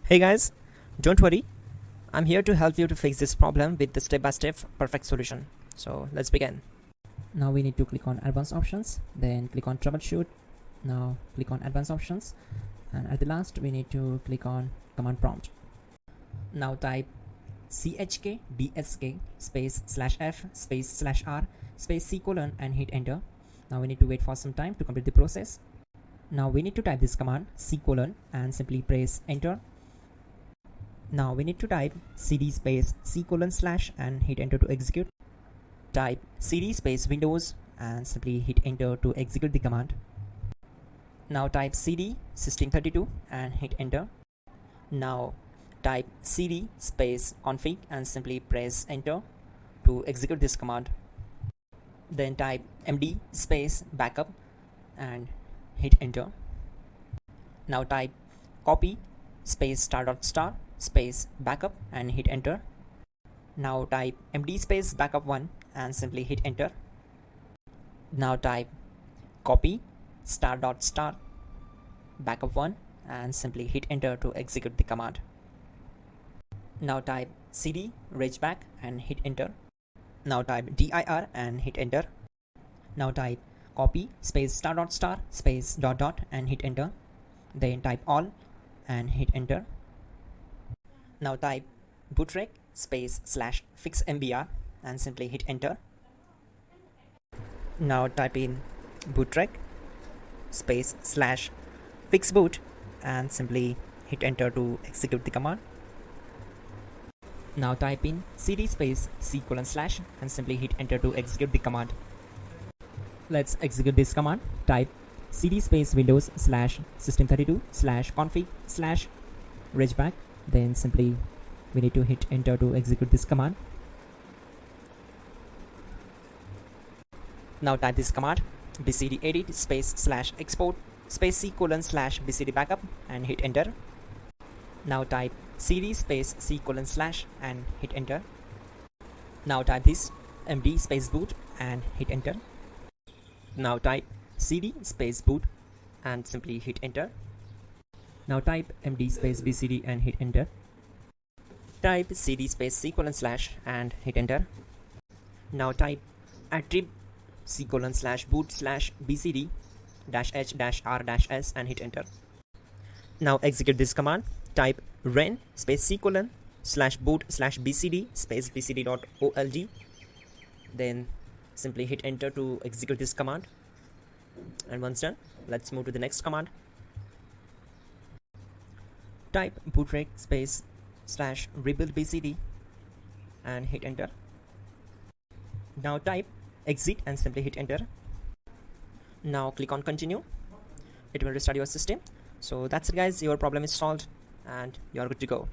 Hey guys, don't worry, I'm here to help you to fix this problem with the step-by-step perfect solution. So let's begin. Now we need to click on advanced options, then click on troubleshoot. Now click on advanced options, and at the last we need to click on command prompt. Now type chkdsk space /f space /r space c colon and hit enter. Now we need to wait for some time to complete the process. Now we need to type this command c colon and simply press enter. Now we need to type cd space c colon / and hit enter to execute. Type cd space windows and simply hit enter to execute the command. Now type cd system32 and hit enter. Now type cd space config and simply press enter to execute this command. Then type md space backup and hit enter. Now type copy space *** space backup and hit enter. Now type md space backup1 and simply hit enter. Now type copy *** backup1 and simply hit enter to execute the command. Now type cd regback and hit enter. Now type dir and hit enter. Now type copy space *** space ... and hit enter. Then type all and hit enter. Now type bootrec space /fixmbr and simply hit enter. Now type in bootrec space /fixboot and simply hit enter to execute the command. Now type in cd space c colon / and simply hit enter to execute the command. Let's execute this command. Type cd space windows /system32 /config /regback. Then simply we need to hit enter to execute this command. Now type this command bcd edit space /export space c colon /bcd backup and hit enter. Now type cd space c colon / and hit enter. Now type this md space boot and hit enter. Now type cd space boot and simply hit enter. Now type md space bcd and hit enter. Type cd space c colon / and hit enter. Now type attrib c colon /boot /bcd -h -r -s and hit enter. Now execute this command. Type ren space c colon /boot /bcd space bcd.old. Then simply hit enter to execute this command. And once done, let's move to the next command. Type bootrec space /rebuild bcd and hit enter. Now type exit and simply hit enter. Now click on continue. It will restart your system. So that's it guys, your problem is solved and you are good to go.